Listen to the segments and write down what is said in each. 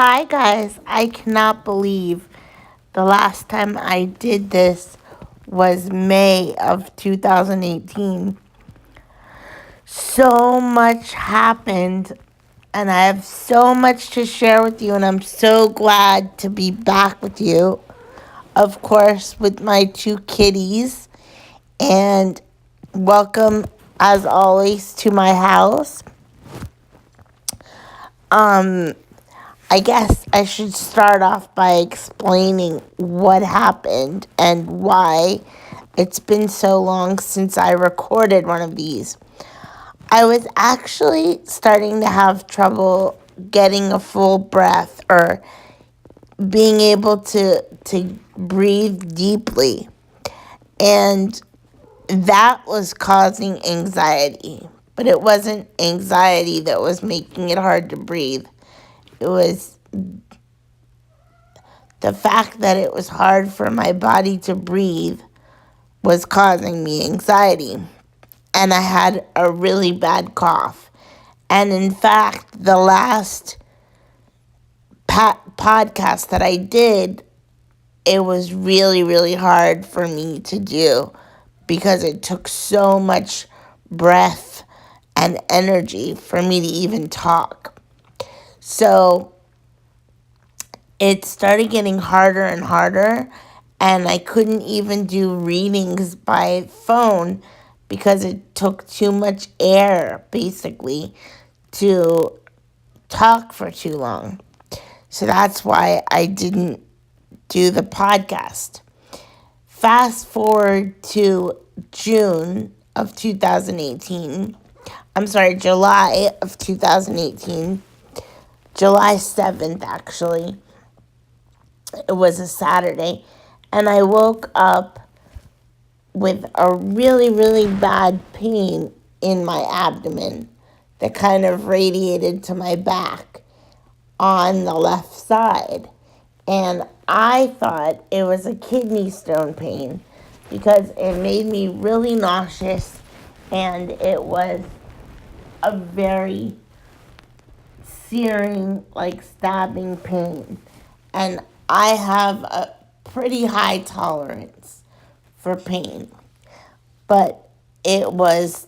Hi guys, I cannot believe the last time I did this was May of 2018. So much happened and I have so much to share with you, and I'm so glad to be back with you. Of course, with my two kitties, and welcome as always to my house. I guess I should start off by explaining what happened and why it's been so long since I recorded one of these. I was actually starting to have trouble getting a full breath or being able to breathe deeply. And that was causing anxiety. But it wasn't anxiety that was making it hard to breathe. It was the fact that it was hard for my body to breathe was causing me anxiety. And I had a really bad cough. And in fact, the last podcast that I did, it was really, really hard for me to do because it took so much breath and energy for me to even talk. So it started getting harder and harder, and I couldn't even do readings by phone because it took too much air, basically, to talk for too long. So that's why I didn't do the podcast. Fast forward to June of 2018. I'm sorry, July of 2018. July 7th, actually. It was a Saturday, and I woke up with a really, really bad pain in my abdomen that kind of radiated to my back on the left side. And I thought it was a kidney stone pain because it made me really nauseous, and it was a very searing, like stabbing pain. And I have a pretty high tolerance for pain, but it was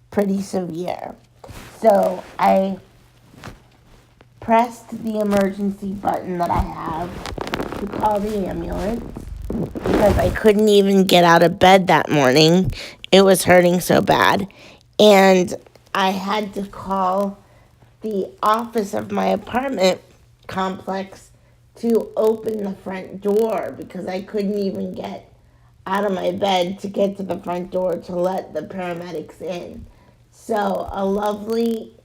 pretty severe. So I pressed the emergency button that I have to call the ambulance because I couldn't even get out of bed that morning. It was hurting so bad. And I had to call the office of my apartment complex to open the front door because I couldn't even get out of my bed to get to the front door to let the paramedics in. So a lovely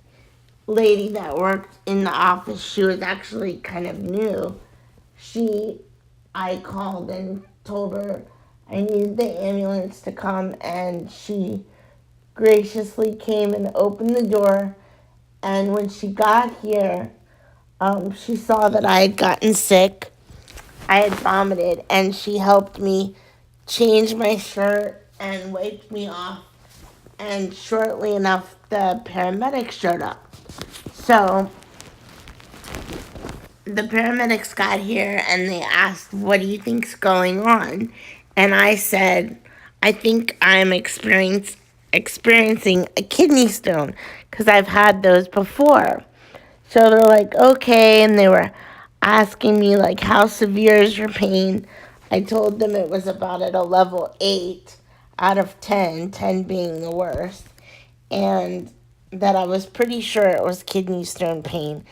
lady that worked in the office, she was actually kind of new. I called and told her I needed the ambulance to come, and she graciously came and opened the door. And when she got here, she saw that I had gotten sick. I had vomited, and she helped me change my shirt and wiped me off. And shortly enough, the paramedics showed up. So the paramedics got here and they asked, "What do you think's going on?" And I said, "I think I'm experiencing a kidney stone because I've had those before." So they're like, "Okay," and they were asking me like, "How severe is your pain?" I told them it was about at a level 8 out of 10, 10 being the worst, and that I was pretty sure it was kidney stone pain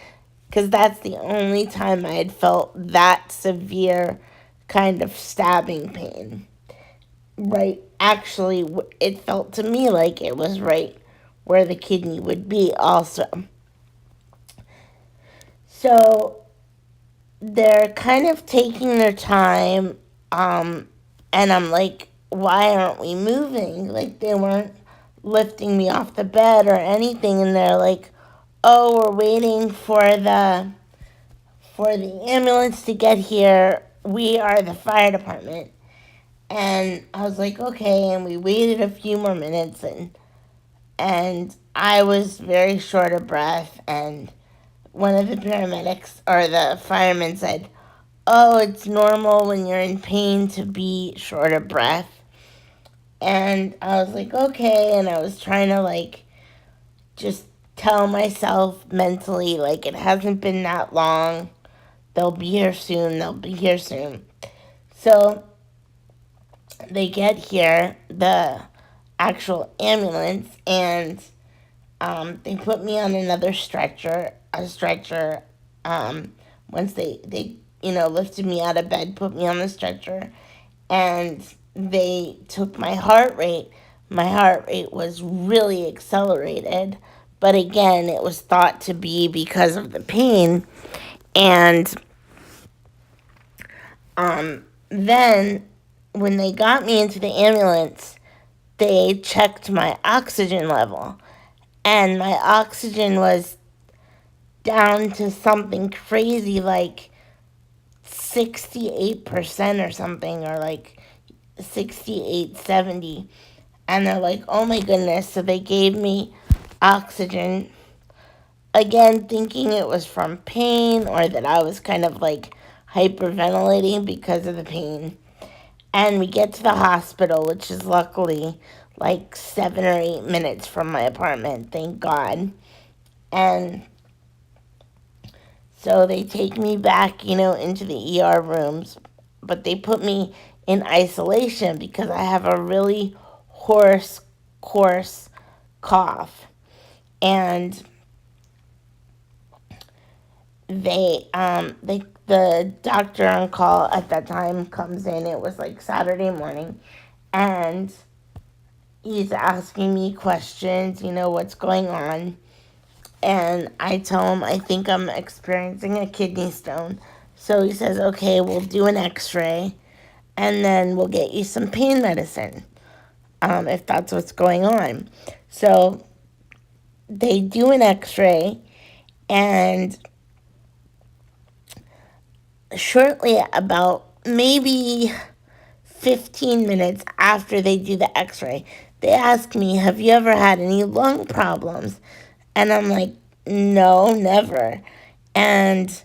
because that's the only time I had felt that severe kind of stabbing pain. Right, actually, it felt to me like it was right where the kidney would be also. So they're kind of taking their time, and I'm like, why aren't we moving? Like, they weren't lifting me off the bed or anything, and they're like, oh, we're waiting for the ambulance to get here. We are the fire department. And I was like, okay, and we waited a few more minutes, and I was very short of breath and one of the paramedics or the firemen said, "Oh, it's normal when you're in pain to be short of breath." And I was like, okay. And I was trying to, like, just tell myself mentally, like, it hasn't been that long. They'll be here soon. They'll be here soon. So they get here, the actual ambulance, and they put me on another stretcher, once they lifted me out of bed, put me on the stretcher, and they took my heart rate. My heart rate was really accelerated, but again, it was thought to be because of the pain. And then when they got me into the ambulance, they checked my oxygen level, and my oxygen was down to something crazy like 68% or something, or like 68, 70. And they're like, oh my goodness. So they gave me oxygen, again, thinking it was from pain or that I was kind of like hyperventilating because of the pain. And we get to the hospital, which is luckily like 7 or 8 minutes from my apartment, thank God. And so they take me back, into the ER rooms, but they put me in isolation because I have a really hoarse, coarse cough. And the doctor on call at that time comes in. It was like Saturday morning, and he's asking me questions, what's going on. And I tell him I think I'm experiencing a kidney stone. So he says, okay, we'll do an x-ray, and then we'll get you some pain medicine, if that's what's going on. So they do an x-ray, and shortly, about maybe 15 minutes after they do the x-ray, they ask me, have you ever had any lung problems? And I'm like, no, never. And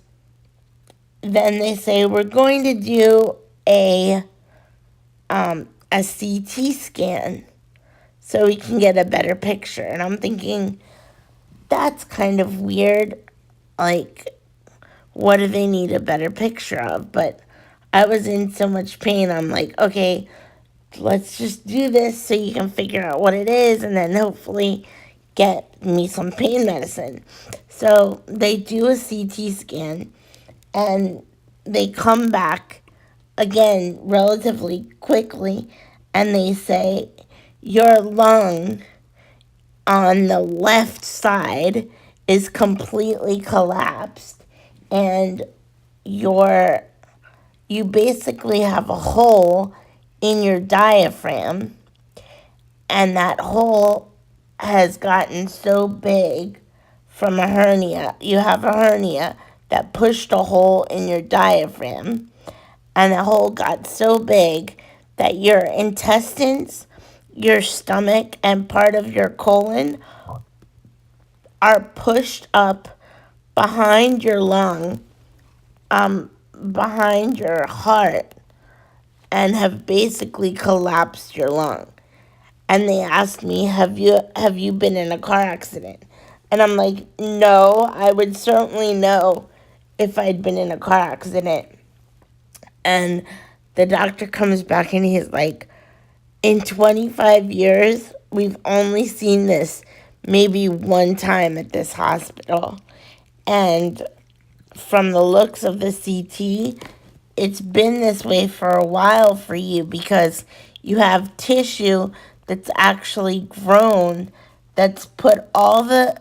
then they say, we're going to do a CT scan so we can get a better picture. And I'm thinking, that's kind of weird. Like, what do they need a better picture of? But I was in so much pain, I'm like, okay, let's just do this so you can figure out what it is and then hopefully get me some pain medicine. So they do a CT scan, and they come back again relatively quickly, and they say, your lung on the left side is completely collapsed, and you basically have a hole in your diaphragm, and that hole has gotten so big from a hernia. You have a hernia that pushed a hole in your diaphragm, and the hole got so big that your intestines, your stomach, and part of your colon are pushed up behind your lung, behind your heart, and have basically collapsed your lung. And they asked me, have you been in a car accident? And I'm like, no, I would certainly know if I'd been in a car accident. And the doctor comes back and he's like, in 25 years, we've only seen this maybe one time at this hospital. And from the looks of the CT, it's been this way for a while for you because you have tissue that's actually grown, that's put all the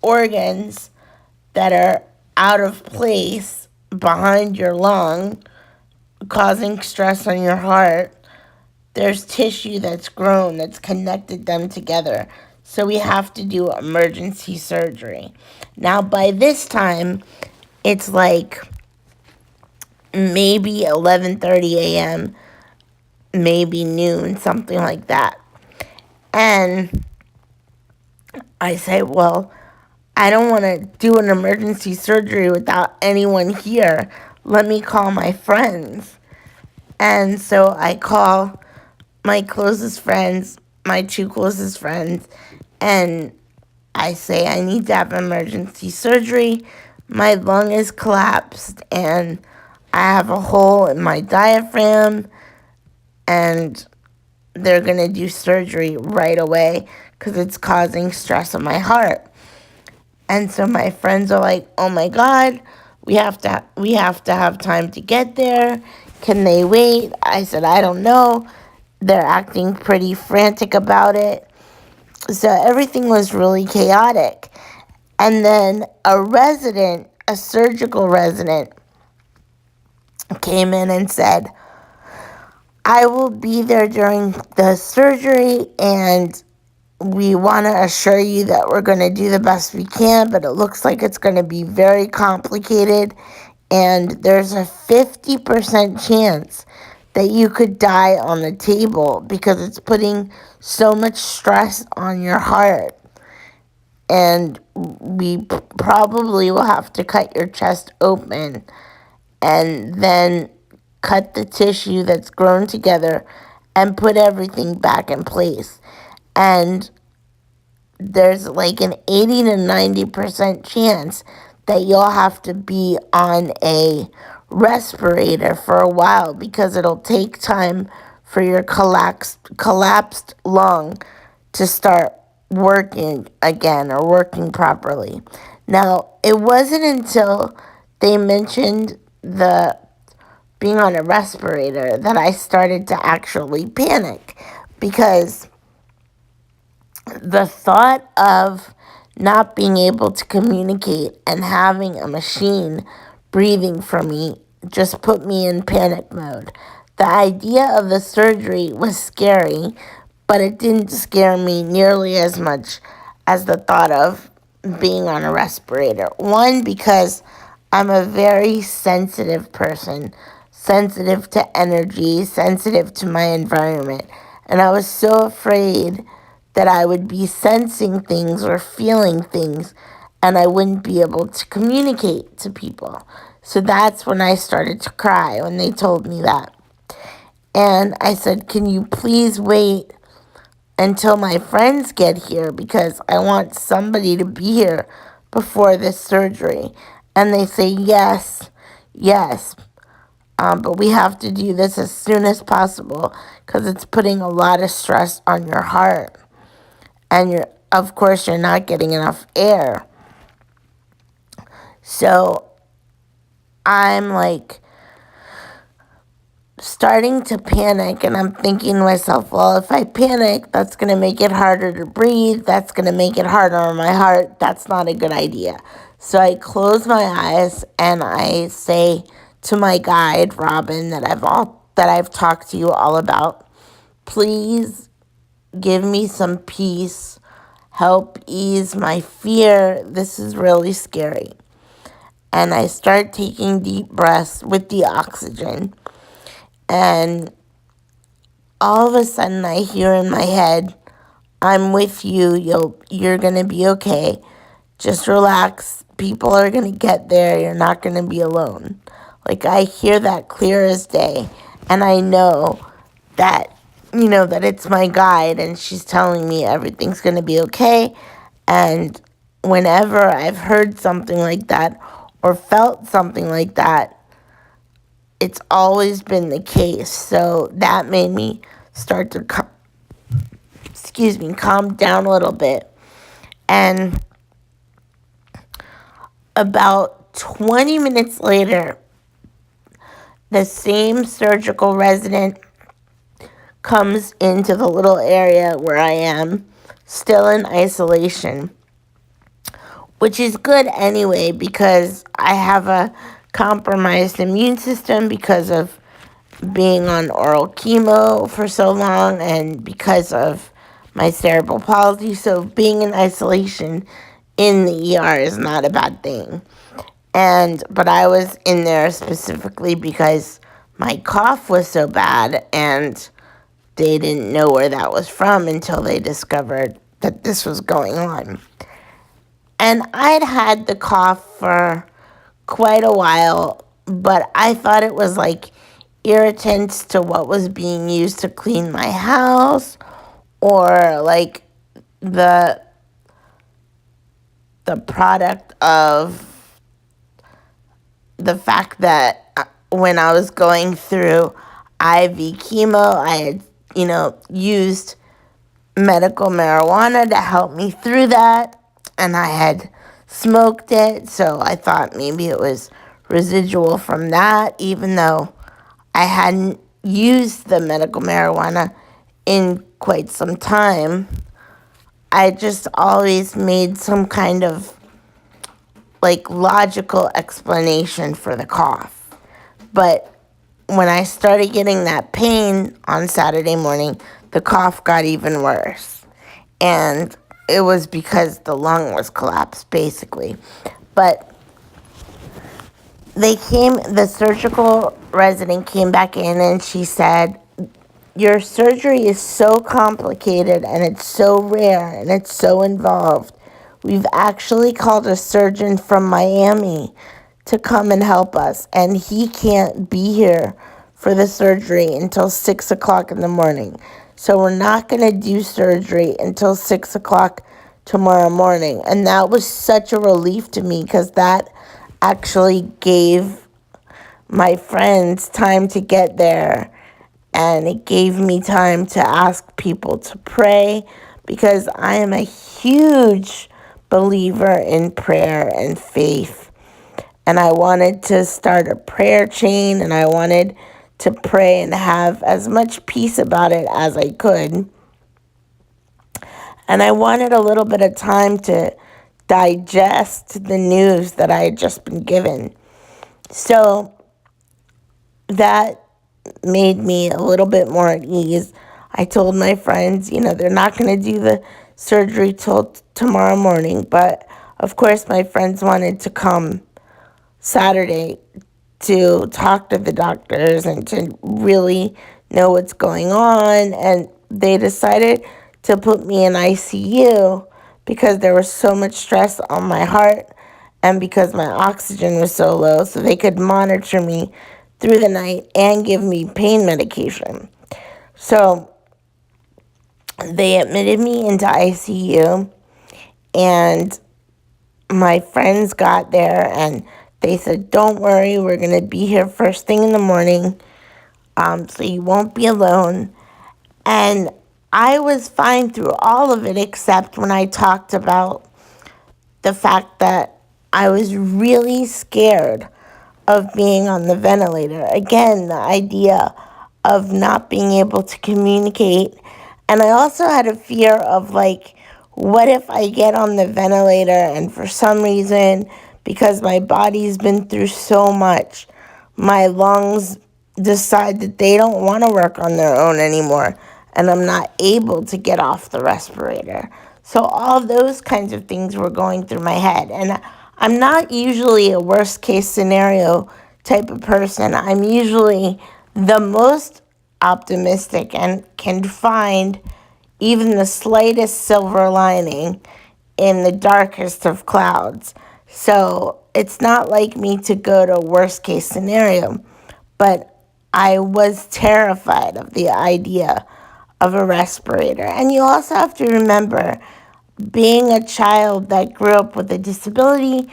organs that are out of place behind your lung, causing stress on your heart. There's tissue that's grown that's connected them together. So we have to do emergency surgery. Now, by this time, it's like maybe 11:30 a.m., maybe noon, something like that. And I say, well, I don't want to do an emergency surgery without anyone here. Let me call my friends. And so I call my closest friends, my two closest friends, and I say I need to have emergency surgery. My lung is collapsed and I have a hole in my diaphragm, and they're going to do surgery right away because it's causing stress on my heart. And so my friends are like, "Oh my God, we have to have time to get there. Can they wait?" I said, "I don't know." They're acting pretty frantic about it. So everything was really chaotic. And then a surgical resident, came in and said, "I will be there during the surgery, and we want to assure you that we're going to do the best we can, but it looks like it's going to be very complicated, and there's a 50% chance that you could die on the table because it's putting so much stress on your heart. And we probably will have to cut your chest open and then cut the tissue that's grown together and put everything back in place. And there's like an 80 to 90% chance that you'll have to be on a respirator for a while because it'll take time for your collapsed lung to start working again or working properly." Now, it wasn't until they mentioned the being on a respirator that I started to actually panic, because the thought of not being able to communicate and having a machine breathing for me just put me in panic mode. The idea of the surgery was scary, but it didn't scare me nearly as much as the thought of being on a respirator. One, because I'm a very sensitive person, sensitive to energy, sensitive to my environment. And I was so afraid that I would be sensing things or feeling things and I wouldn't be able to communicate to people. So that's when I started to cry when they told me that. And I said, "Can you please wait until my friends get here because I want somebody to be here before this surgery?" And they say, "Yes, yes, but we have to do this as soon as possible because it's putting a lot of stress on your heart. And of course, you're not getting enough air." So I'm like starting to panic, and I'm thinking to myself, well, if I panic, that's going to make it harder to breathe. That's going to make it harder on my heart. That's not a good idea. So I close my eyes and I say to my guide, Robin, that I've talked to you all about, "Please give me some peace. Help ease my fear. This is really scary." And I start taking deep breaths with the oxygen. And all of a sudden I hear in my head, "I'm with you. You're going to be okay. Just relax. People are going to get there. You're not going to be alone." Like, I hear that clear as day. And I know that, that it's my guide and she's telling me everything's going to be okay. And whenever I've heard something like that or felt something like that, it's always been the case. So that made me start to calm down a little bit. And about 20 minutes later, the same surgical resident comes into the little area where I am, still in isolation, which is good anyway because I have a compromised immune system because of being on oral chemo for so long and because of my cerebral palsy. So being in isolation in the ER is not a bad thing. But I was in there specifically because my cough was so bad and they didn't know where that was from until they discovered that this was going on. And I'd had the cough for quite a while, but I thought it was like irritants to what was being used to clean my house, or like the the product of the fact that when I was going through IV chemo, I had, used medical marijuana to help me through that, and I had smoked it, so I thought maybe it was residual from that, even though I hadn't used the medical marijuana in quite some time. I just always made some kind of like logical explanation for the cough. But when I started getting that pain on Saturday morning, the cough got even worse. And it was because the lung was collapsed, basically. But the surgical resident came back in and she said, your surgery is so complicated and it's so rare and it's so involved. We've actually called a surgeon from Miami to come and help us, and he can't be here for the surgery until 6 o'clock in the morning. So we're not going to do surgery until 6 o'clock tomorrow morning. And that was such a relief to me because that actually gave my friends time to get there, and it gave me time to ask people to pray because I am a huge believer in prayer and faith. And I wanted to start a prayer chain, and I wanted to pray and have as much peace about it as I could. And I wanted a little bit of time to digest the news that I had just been given. So that made me a little bit more at ease. I told my friends, they're not going to do the surgery till tomorrow morning. But of course, my friends wanted to come Saturday to talk to the doctors and to really know what's going on. And they decided to put me in ICU because there was so much stress on my heart and because my oxygen was so low, so they could monitor me through the night and give me pain medication. So they admitted me into ICU, and my friends got there and they said, don't worry, we're going to be here first thing in the morning, so you won't be alone. And I was fine through all of it, except when I talked about the fact that I was really scared of being on the ventilator. Again, the idea of not being able to communicate. And I also had a fear of what if I get on the ventilator and for some reason, because my body's been through so much, my lungs decide that they don't want to work on their own anymore and I'm not able to get off the respirator. So all those kinds of things were going through my head. And I'm not usually a worst case scenario type of person. I'm usually the most optimistic and can find even the slightest silver lining in the darkest of clouds. So it's not like me to go to worst case scenario, but I was terrified of the idea of a respirator. And you also have to remember, being a child that grew up with a disability,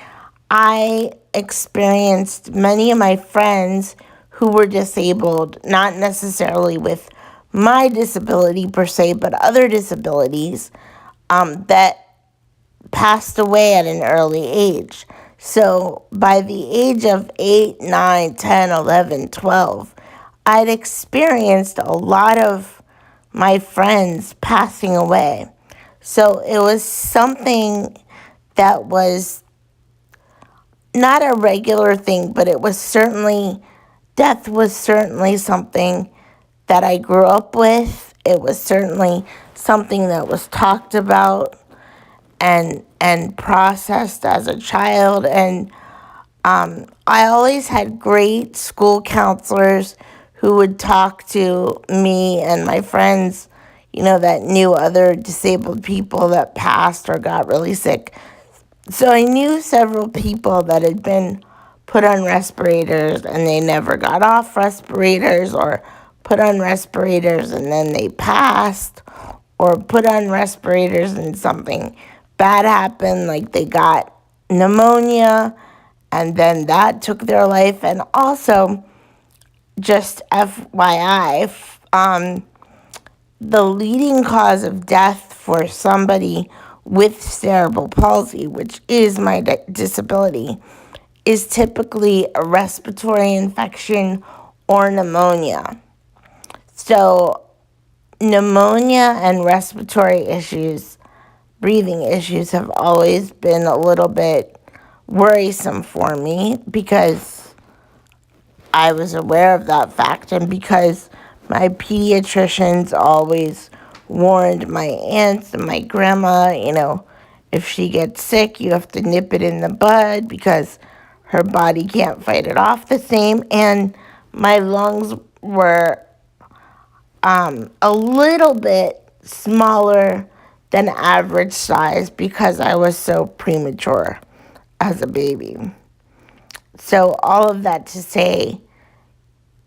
I experienced many of my friends who were disabled, not necessarily with my disability per se, but other disabilities that passed away at an early age. So by the age of 8, 9, 10, 11, 12, I'd experienced a lot of my friends passing away. So it was something that was not a regular thing, but death was certainly something that I grew up with. It was certainly something that was talked about and processed as a child. And I always had great school counselors who would talk to me and my friends, that knew other disabled people that passed or got really sick. So I knew several people that had been put on respirators and they never got off respirators, or put on respirators and then they passed, or put on respirators and something bad happened, like they got pneumonia and then that took their life. And also, just FYI, the leading cause of death for somebody with cerebral palsy, which is my disability, is typically a respiratory infection or pneumonia. So, pneumonia and respiratory issues, breathing issues, have always been a little bit worrisome for me because I was aware of that fact, and because my pediatricians always warned my aunts and my grandma, if she gets sick, you have to nip it in the bud because her body can't fight it off the same. And my lungs were a little bit smaller than average size because I was so premature as a baby. So, all of that to say,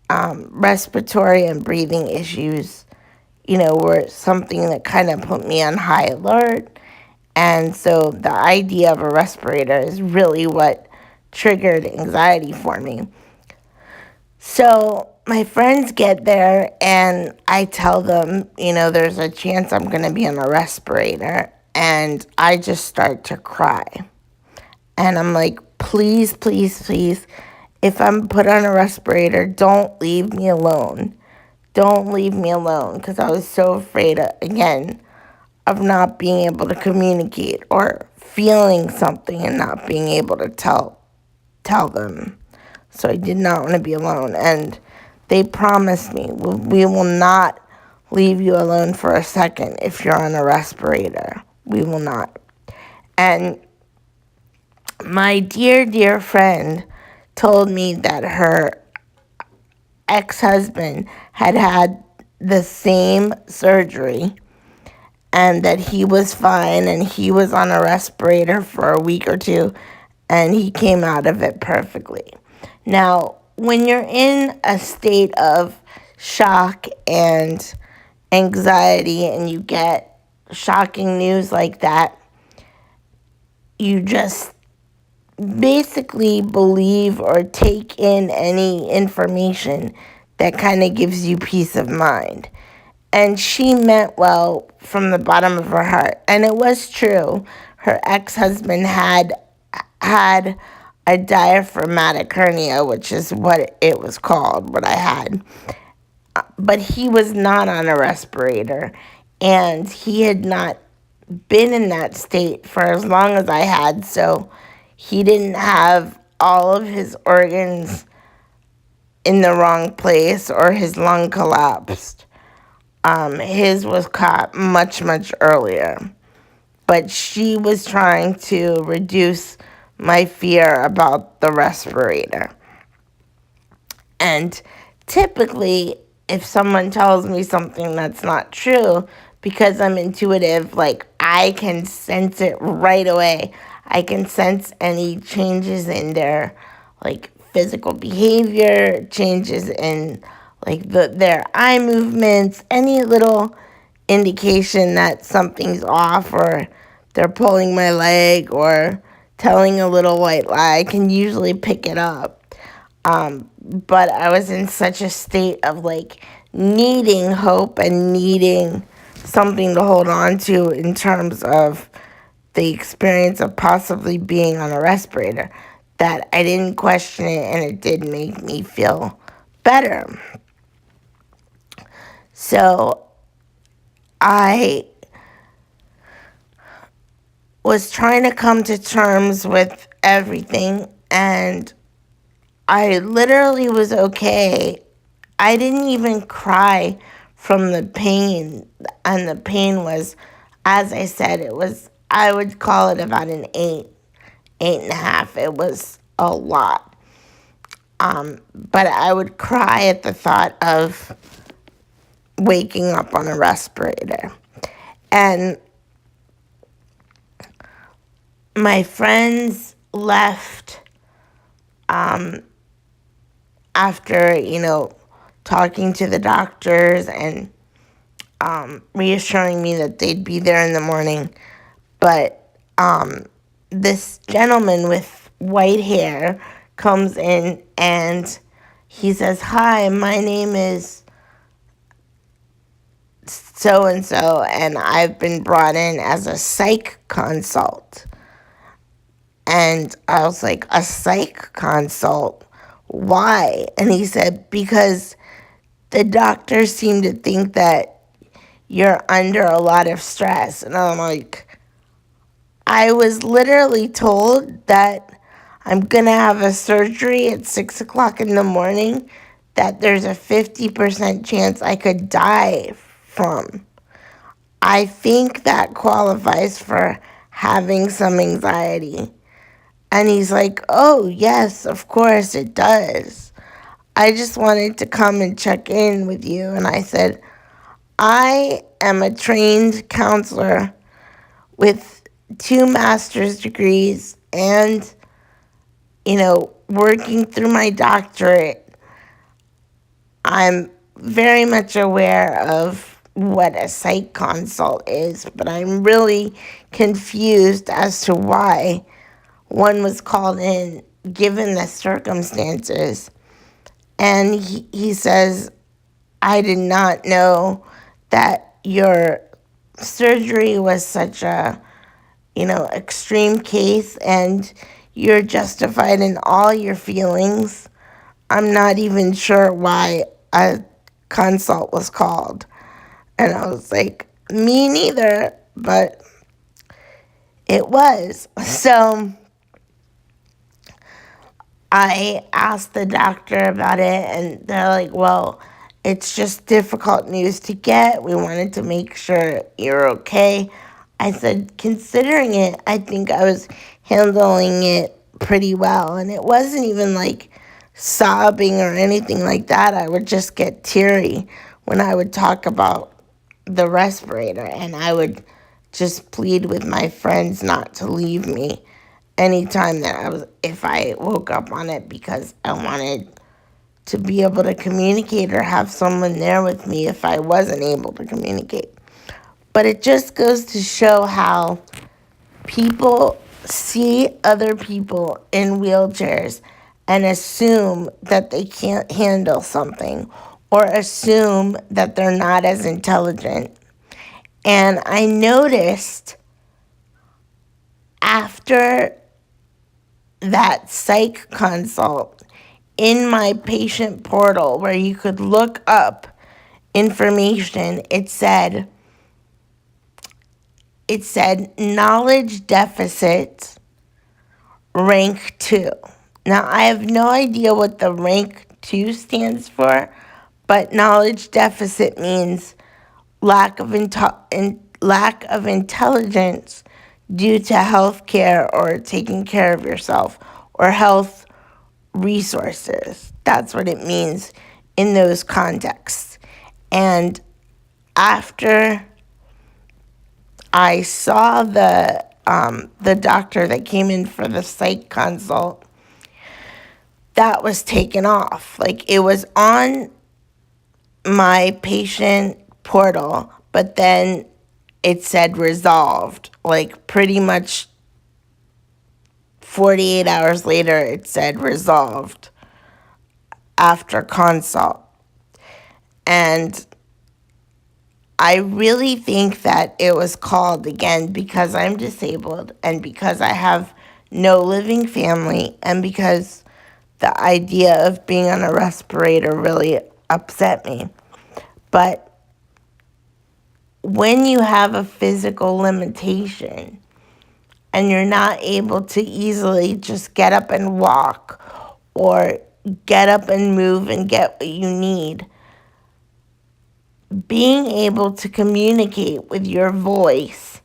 respiratory and breathing issues, were something that kind of put me on high alert. And so the idea of a respirator is really what triggered anxiety for me. So my friends get there and I tell them, there's a chance I'm going to be on a respirator. And I just start to cry. And I'm like, please, please, please, if I'm put on a respirator, don't leave me alone. Don't leave me alone, because I was so afraid, again, of not being able to communicate or feeling something and not being able to tell them. So I did not want to be alone. And they promised me, we will not leave you alone for a second if you're on a respirator. We will not. And my dear, dear friend told me that her ex-husband had had the same surgery and that he was fine and he was on a respirator for a week or two and he came out of it perfectly. Now, when you're in a state of shock and anxiety and you get shocking news like that, you just basically believe or take in any information that kind of gives you peace of mind. And she meant well from the bottom of her heart. And it was true. Her ex-husband had a diaphragmatic hernia, which is what it was called, what I had. But he was not on a respirator. And he had not been in that state for as long as I had. So he didn't have all of his organs in the wrong place or his lung collapsed. His was caught much, much earlier. But she was trying to reduce my fear about the respirator. And typically, if someone tells me something that's not true, because I'm intuitive, like I can sense it right away. I can sense any changes in their like physical behavior, changes in like their eye movements, any little indication that something's off, or they're pulling my leg or telling a little white lie. I can usually pick it up. But I was in such a state of like needing hope and needing something to hold on to in terms of the experience of possibly being on a respirator that I didn't question it, and it did make me feel better. So I was trying to come to terms with everything, and I literally was okay. I didn't even cry from the pain, and the pain was, as I said, I would call it about an 8.5. It was a lot. But I would cry at the thought of waking up on a respirator. And my friends left after, talking to the doctors and reassuring me that they'd be there in the morning. But this gentleman with white hair comes in and he says, "Hi, my name is so and so, and I've been brought in as a psych consult." And I was like, "A psych consult? Why?" And he said, "Because the doctors seem to think that you're under a lot of stress." And I'm like, I was literally told that I'm going to have a surgery at 6 o'clock in the morning that there's a 50% chance I could die from. I think that qualifies for having some anxiety. And he's like, "Oh, yes, of course it does. I just wanted to come and check in with you." And I said, "I am a trained counselor with 2 master's degrees and, working through my doctorate. I'm very much aware of what a psych consult is, but I'm really confused as to why one was called in given the circumstances." And he says, "I did not know that your surgery was such a, extreme case, and you're justified in all your feelings. I'm not even sure why a consult was called." And I was like, "Me neither," but it was. So I asked the doctor about it, and they're like, "Well, it's just difficult news to get. We wanted to make sure you're okay." I said, "Considering it, I think I was handling it pretty well." And it wasn't even like sobbing or anything like that. I would just get teary when I would talk about the respirator, and I would just plead with my friends not to leave me anytime if I woke up on it, because I wanted to be able to communicate or have someone there with me if I wasn't able to communicate. But it just goes to show how people see other people in wheelchairs and assume that they can't handle something, or assume that they're not as intelligent. And I noticed after that psych consult, in my patient portal where you could look up information, it said knowledge deficit rank 2. Now, I have no idea what the rank 2 stands for, but knowledge deficit means lack of intelligence due to health care or taking care of yourself, or health resources. That's what it means in those contexts. And after I saw the doctor that came in for the psych consult, that was taken off. Like, it was on my patient portal, but then it said resolved. Like, pretty much 48 hours later, it said resolved after consult. And I really think that it was called again because I'm disabled, and because I have no living family, and because the idea of being on a respirator really upset me. But when you have a physical limitation and you're not able to easily just get up and walk, or get up and move and get what you need, being able to communicate with your voice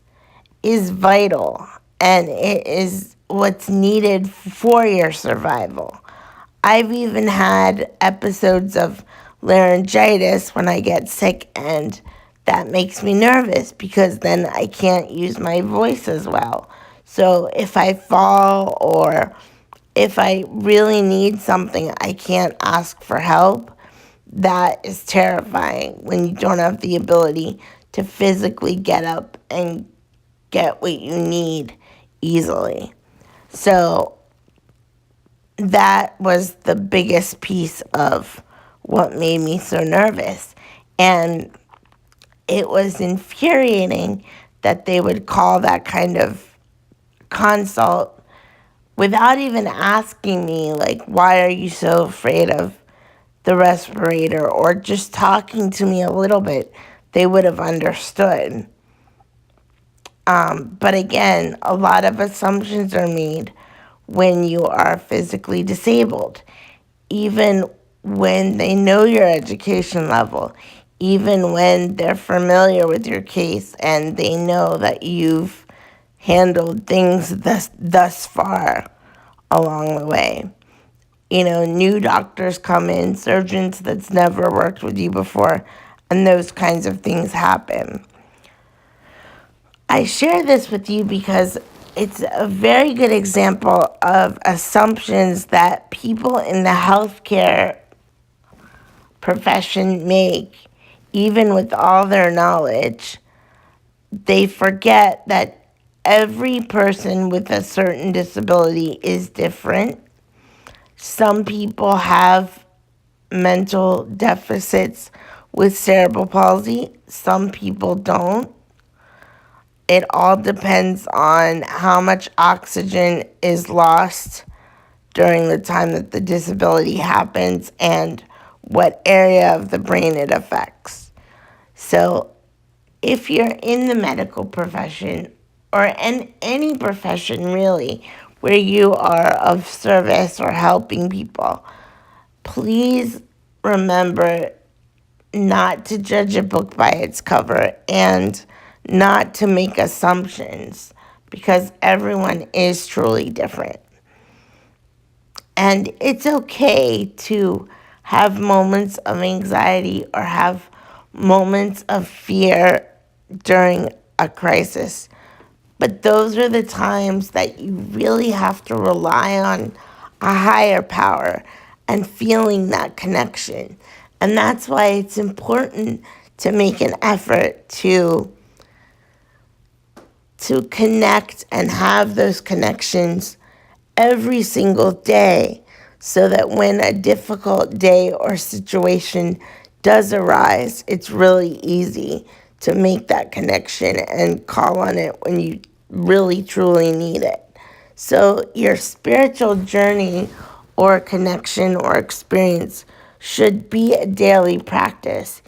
is vital, and it is what's needed for your survival. I've even had episodes of laryngitis when I get sick, and that makes me nervous because then I can't use my voice as well. So if I fall or if I really need something, I can't ask for help. That is terrifying when you don't have the ability to physically get up and get what you need easily. So that was the biggest piece of what made me so nervous. And it was infuriating that they would call that kind of consult without even asking me, like, why are you so afraid of the respirator, or just talking to me a little bit, they would have understood. But again, a lot of assumptions are made when you are physically disabled, even when they know your education level, even when they're familiar with your case and they know that you've handled things thus far along the way. New doctors come in, surgeons that's never worked with you before, and those kinds of things happen. I share this with you because it's a very good example of assumptions that people in the healthcare profession make, even with all their knowledge. They forget that every person with a certain disability is different. Some people have mental deficits with cerebral palsy. Some people don't. It all depends on how much oxygen is lost during the time that the disability happens and what area of the brain it affects. So if you're in the medical profession or in any profession really where you are of service or helping people, please remember not to judge a book by its cover and not to make assumptions, because everyone is truly different. And it's okay to have moments of anxiety or have moments of fear during a crisis. But those are the times that you really have to rely on a higher power and feeling that connection. And that's why it's important to make an effort to connect and have those connections every single day, so that when a difficult day or situation does arise, it's really easy to make that connection and call on it when you really truly need it. So your spiritual journey or connection or experience should be a daily practice,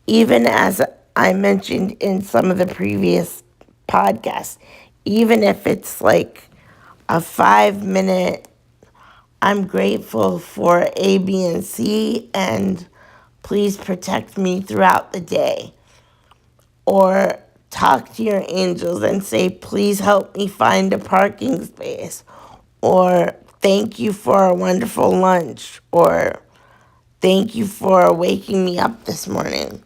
even as I mentioned in some of the previous podcasts, even if it's like a 5-minute, I'm grateful for A, B, and C, and please protect me throughout the day. Or talk to your angels and say, please help me find a parking space. Or thank you for a wonderful lunch. Or thank you for waking me up this morning.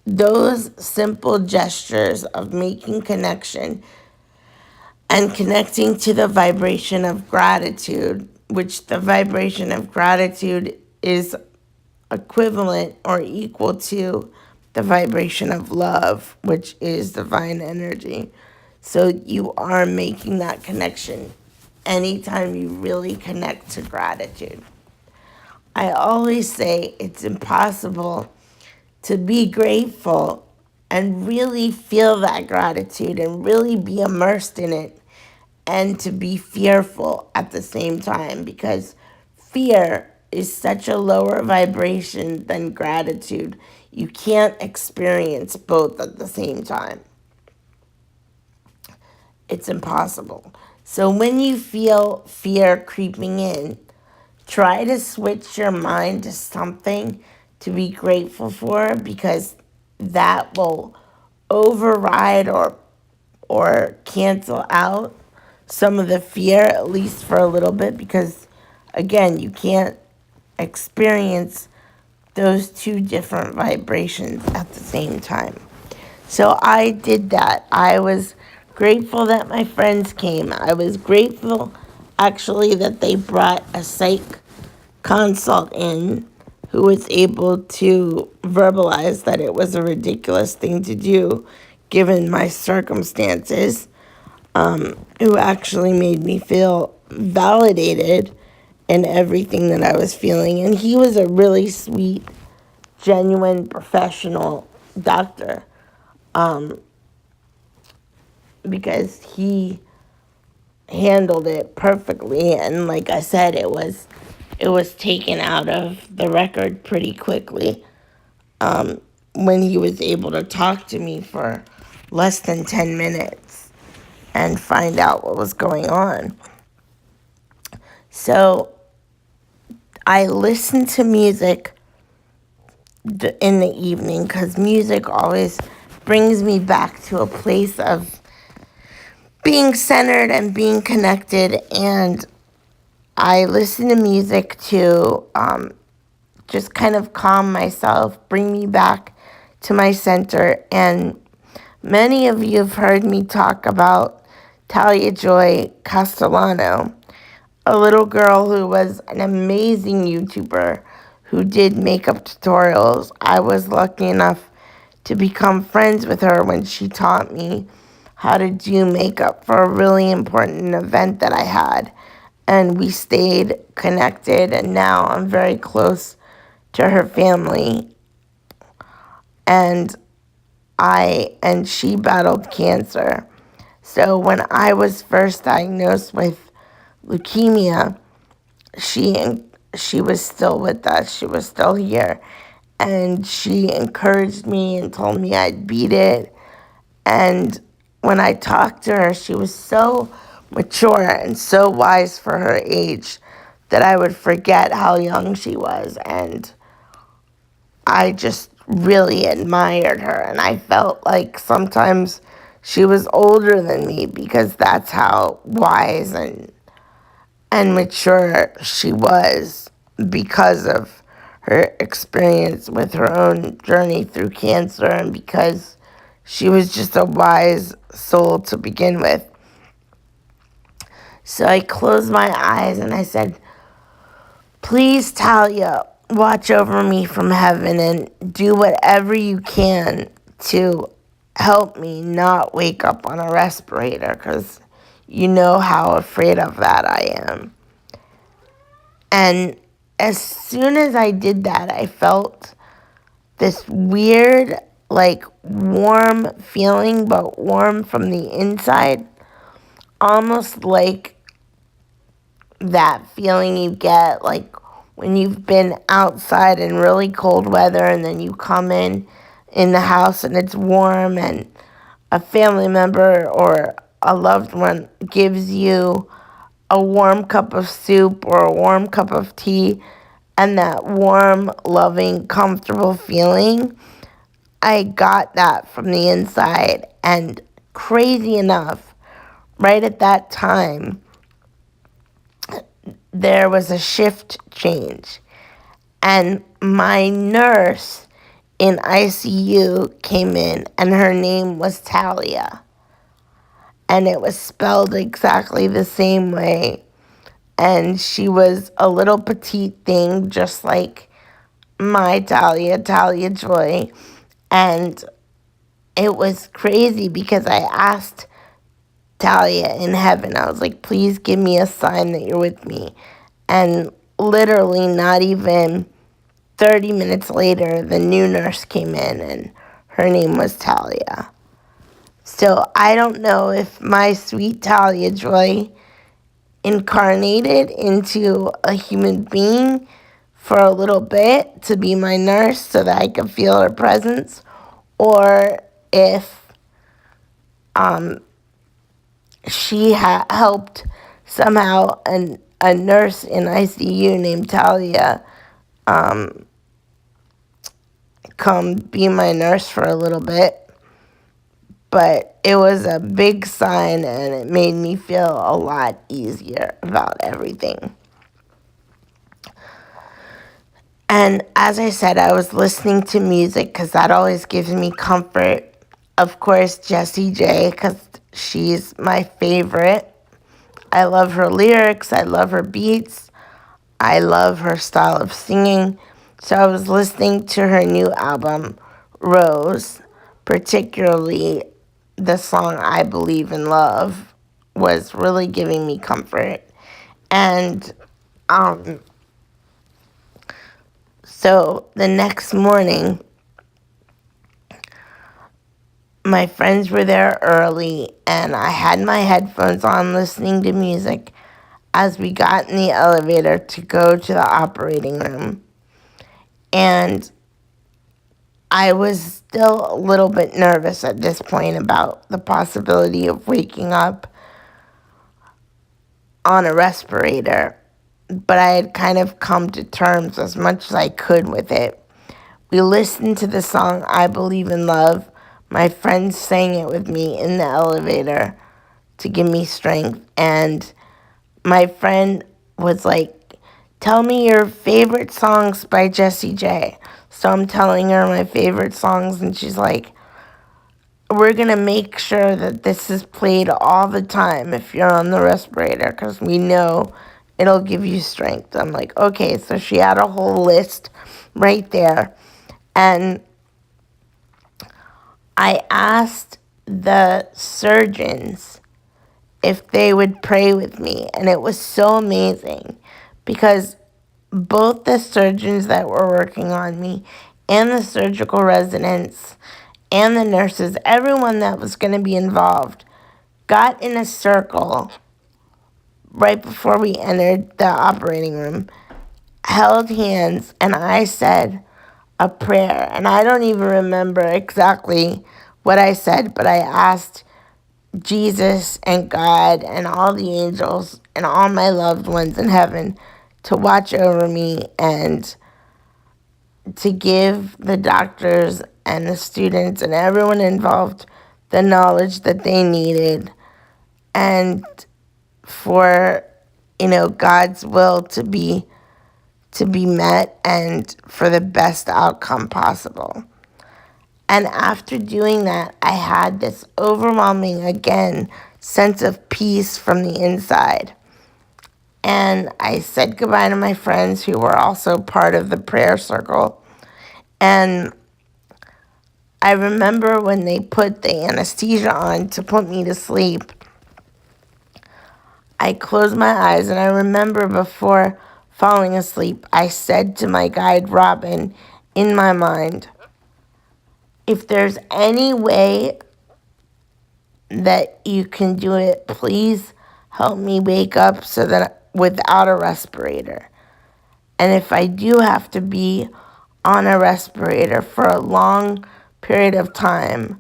Those simple gestures of making connection and connecting to the vibration of gratitude, which the vibration of gratitude is equivalent or equal to the vibration of love, which is divine energy. So you are making that connection anytime you really connect to gratitude. I always say it's impossible to be grateful and really feel that gratitude and really be immersed in it, and to be fearful at the same time, because fear is such a lower vibration than gratitude. You can't experience both at the same time. It's impossible. So when you feel fear creeping in, try to switch your mind to something to be grateful for, because that will override or cancel out some of the fear, at least for a little bit, because again, you can't experience those two different vibrations at the same time. So I did that. I was grateful that my friends came. I was grateful, actually, that they brought a psych consult in who was able to verbalize that it was a ridiculous thing to do given my circumstances, who actually made me feel validated in everything that I was feeling. And he was a really sweet, genuine, professional doctor, because he handled it perfectly. And like I said, it was taken out of the record pretty quickly, when he was able to talk to me for less than 10 minutes and find out what was going on. So I listened to music in the evening because music always brings me back to a place of being centered and being connected. And I listen to music to just kind of calm myself, bring me back to my center. And many of you have heard me talk about Talia Joy Castellano, a little girl who was an amazing YouTuber who did makeup tutorials. I was lucky enough to become friends with her when she taught me how to do makeup for a really important event that I had. And we stayed connected, and now I'm very close to her family. And she battled cancer. So when I was first diagnosed with leukemia, she was still with us. She was still here. And she encouraged me and told me I'd beat it. And when I talked to her, she was so mature and so wise for her age that I would forget how young she was. And I just really admired her. And I felt like sometimes she was older than me because that's how wise and mature she was, because of her experience with her own journey through cancer, and because she was just a wise soul to begin with. So I closed my eyes and I said, please, Talia, watch over me from heaven and do whatever you can to help me not wake up on a respirator, because you know how afraid of that I am. And as soon as I did that, I felt this weird, like, warm feeling, but warm from the inside. Almost like that feeling you get, like, when you've been outside in really cold weather and then you come in the house and it's warm, and a family member or a loved one gives you a warm cup of soup or a warm cup of tea, and that warm, loving, comfortable feeling. I got that from the inside. And crazy enough, right at that time, there was a shift change. And my nurse in ICU came in, and her name was Talia. And it was spelled exactly the same way. And she was a little petite thing, just like my Talia Joy. And it was crazy because I asked Talia in heaven, I was like, please give me a sign that you're with me. And literally not even 30 minutes later, the new nurse came in, and her name was Talia. So I don't know if my sweet Talia Joy incarnated into a human being for a little bit to be my nurse so that I could feel her presence, or if she helped somehow a nurse in ICU named Talia come be my nurse for a little bit. But it was a big sign, and it made me feel a lot easier about everything. And as I said, I was listening to music because that always gives me comfort. Of course, Jessie J, because she's my favorite. I love her lyrics. I love her beats. I love her style of singing. So I was listening to her new album, Rose, particularly the song I Believe in Love was really giving me comfort. And so the next morning, my friends were there early, and I had my headphones on listening to music as we got in the elevator to go to the operating room. And I was still a little bit nervous at this point about the possibility of waking up on a respirator, but I had kind of come to terms as much as I could with it. We listened to the song I Believe in Love. My friends sang it with me in the elevator to give me strength. And my friend was like, tell me your favorite songs by Jessie J. So I'm telling her my favorite songs, and she's like, we're going to make sure that this is played all the time if you're on the respirator, because we know it'll give you strength. I'm like, okay. So she had a whole list right there. And I asked the surgeons if they would pray with me. And it was so amazing because both the surgeons that were working on me and the surgical residents and the nurses, everyone that was going to be involved, got in a circle right before we entered the operating room, held hands, and I said a prayer. And I don't even remember exactly what I said, but I asked Jesus and God and all the angels and all my loved ones in heaven to watch over me and to give the doctors and the students and everyone involved the knowledge that they needed, and for God's will to be met and for the best outcome possible. And after doing that, I had this overwhelming, again, sense of peace from the inside. And I said goodbye to my friends who were also part of the prayer circle. And I remember when they put the anesthesia on to put me to sleep, I closed my eyes, and I remember before falling asleep, I said to my guide, Robin, in my mind, if there's any way that you can do it, please help me wake up so that without a respirator. And if I do have to be on a respirator for a long period of time,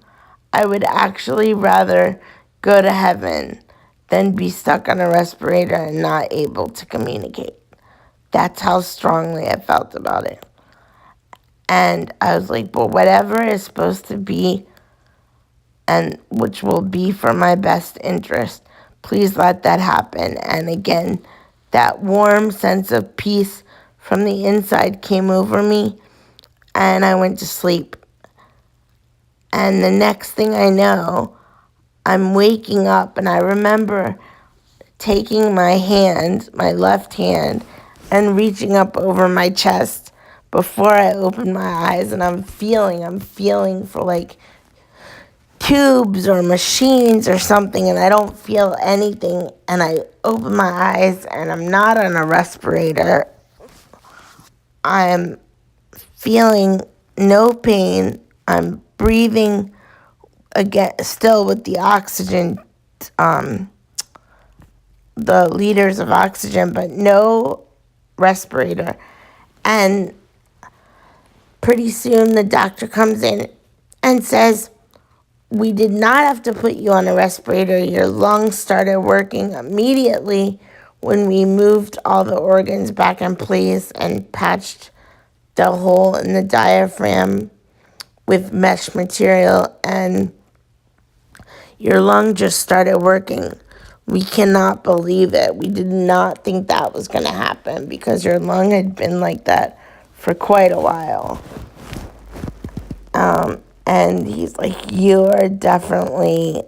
I would actually rather go to heaven than be stuck on a respirator and not able to communicate. That's how strongly I felt about it. And I was like, well, whatever is supposed to be and which will be for my best interest, please let that happen. And again, that warm sense of peace from the inside came over me, and I went to sleep. And the next thing I know, I'm waking up, and I remember taking my hand, my left hand, and reaching up over my chest before I opened my eyes, and I'm feeling for like tubes or machines or something, and I don't feel anything, and I open my eyes, and I'm not on a respirator. I'm feeling no pain. I'm breathing again, still with the oxygen, the liters of oxygen, but no respirator. And pretty soon the doctor comes in and says, we did not have to put you on a respirator. Your lungs started working immediately when we moved all the organs back in place and patched the hole in the diaphragm with mesh material, and your lung just started working. We cannot believe it. We did not think that was going to happen because your lung had been like that for quite a while. And he's like, you are definitely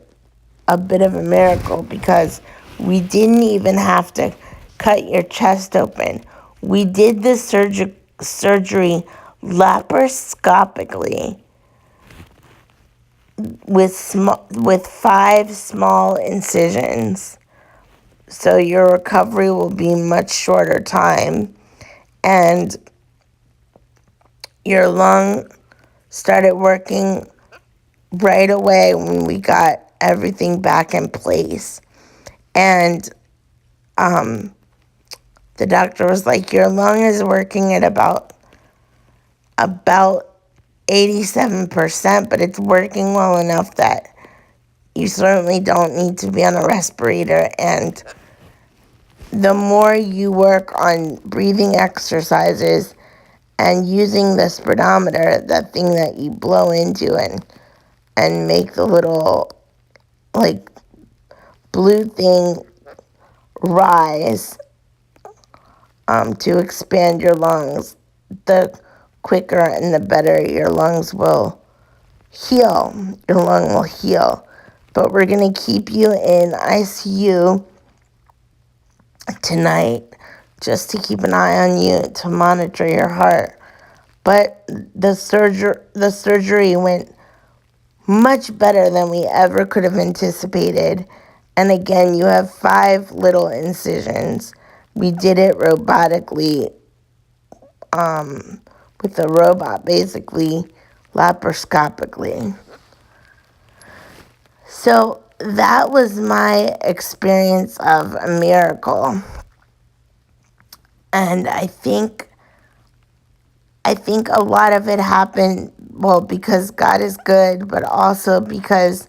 a bit of a miracle because we didn't even have to cut your chest open. We did the surgery laparoscopically with 5 small incisions. So your recovery will be much shorter time, and your lung started working right away when we got everything back in place. And the doctor was like, your lung is working at about 87%, but it's working well enough that you certainly don't need to be on a respirator. And the more you work on breathing exercises and using the speedometer, that thing that you blow into and make the little like blue thing rise to expand your lungs, the quicker and the better your lungs will heal. Your lung will heal. But we're going to keep you in ICU tonight just to keep an eye on you to monitor your heart. But the surgery went much better than we ever could have anticipated. And again, you have 5 little incisions. We did it robotically, with a robot, basically, laparoscopically. So that was my experience of a miracle. And I think a lot of it happened, well, because God is good, but also because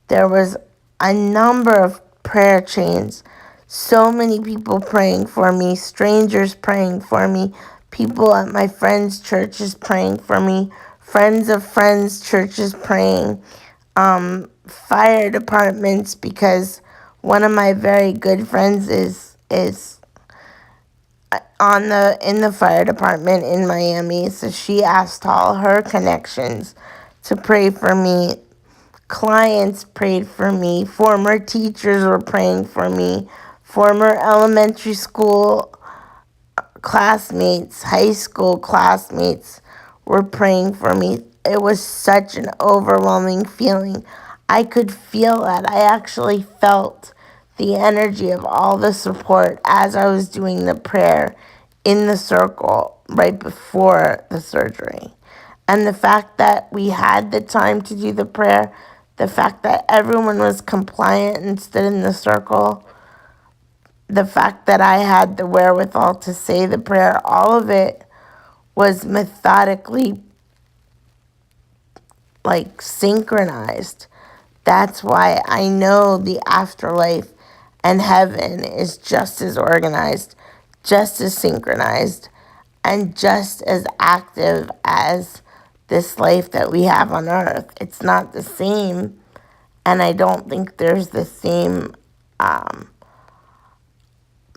there was a number of prayer chains. So many people praying for me, strangers praying for me, people at my friends' churches praying for me, friends of friends' churches praying, fire departments, because one of my very good friends is in the fire department in Miami, so she asked all her connections to pray for me. Clients prayed for me. Former teachers were praying for me. Former elementary school classmates, high school classmates were praying for me. It was such an overwhelming feeling. I could feel that. I actually felt the energy of all the support as I was doing the prayer in the circle right before the surgery. And the fact that we had the time to do the prayer, the fact that everyone was compliant and stood in the circle, the fact that I had the wherewithal to say the prayer, all of it was methodically synchronized. That's why I know the afterlife and heaven is just as organized, just as synchronized, and just as active as this life that we have on earth. It's not the same, and I don't think there's the same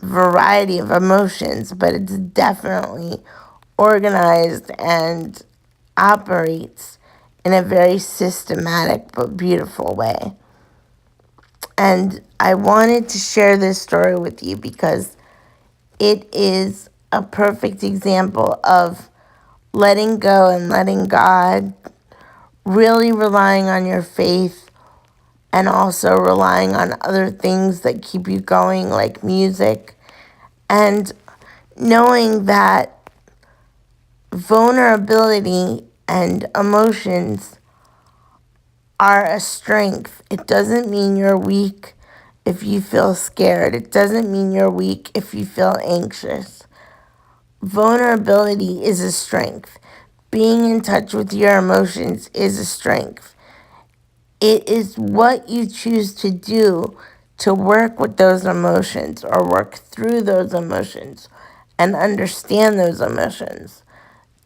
variety of emotions, but it's definitely organized and operates in a very systematic but beautiful way. And I wanted to share this story with you because it is a perfect example of letting go and letting God, really relying on your faith, and also relying on other things that keep you going, like music, and knowing that vulnerability and emotions are a strength. It doesn't mean you're weak if you feel scared. It doesn't mean you're weak if you feel anxious. Vulnerability is a strength. Being in touch with your emotions is a strength. It is what you choose to do to work with those emotions or work through those emotions and understand those emotions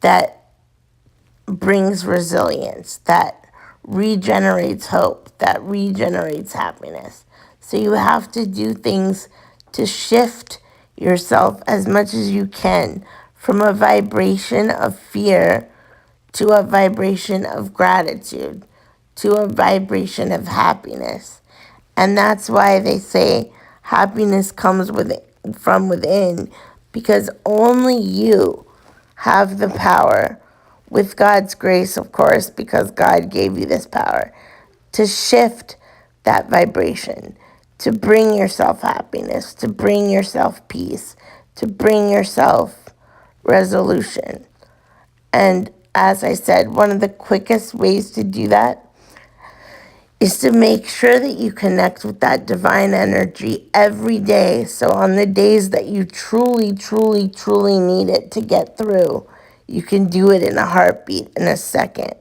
that brings resilience, that regenerates hope, that regenerates happiness. So you have to do things to shift yourself as much as you can from a vibration of fear to a vibration of gratitude, to a vibration of happiness. And that's why they say happiness comes from within, because only you have the power, with God's grace, of course, because God gave you this power, to shift that vibration, to bring yourself happiness, to bring yourself peace, to bring yourself resolution. And as I said, one of the quickest ways to do that is to make sure that you connect with that divine energy every day. So on the days that you truly, truly, truly need it to get through, you can do it in a heartbeat, in a second.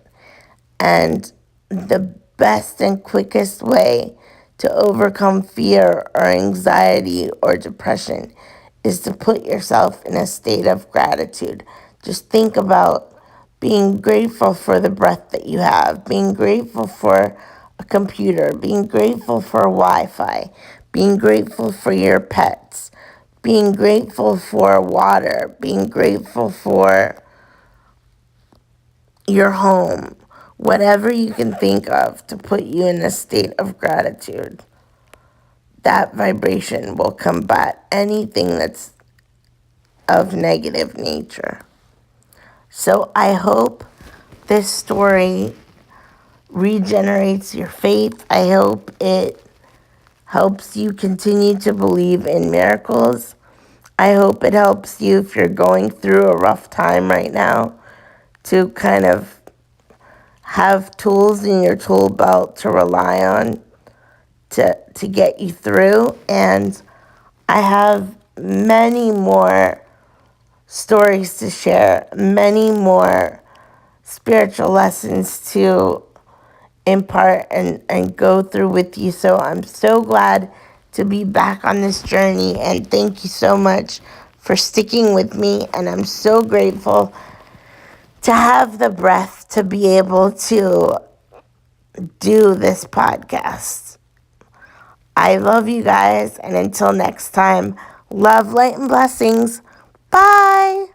And the best and quickest way to overcome fear or anxiety or depression is to put yourself in a state of gratitude. Just think about being grateful for the breath that you have, being grateful for a computer, being grateful for Wi-Fi, being grateful for your pets, being grateful for water, being grateful for your home, whatever you can think of to put you in a state of gratitude. That vibration will combat anything that's of negative nature. So I hope this story regenerates your faith. I hope it helps you continue to believe in miracles. I hope it helps you if you're going through a rough time right now to kind of have tools in your tool belt to rely on to get you through. And I have many more stories to share, many more spiritual lessons to impart and go through with you. So I'm so glad to be back on this journey, and thank you so much for sticking with me. And I'm so grateful to have the breath to be able to do this podcast. I love you guys, and until next time, love, light, and blessings. Bye.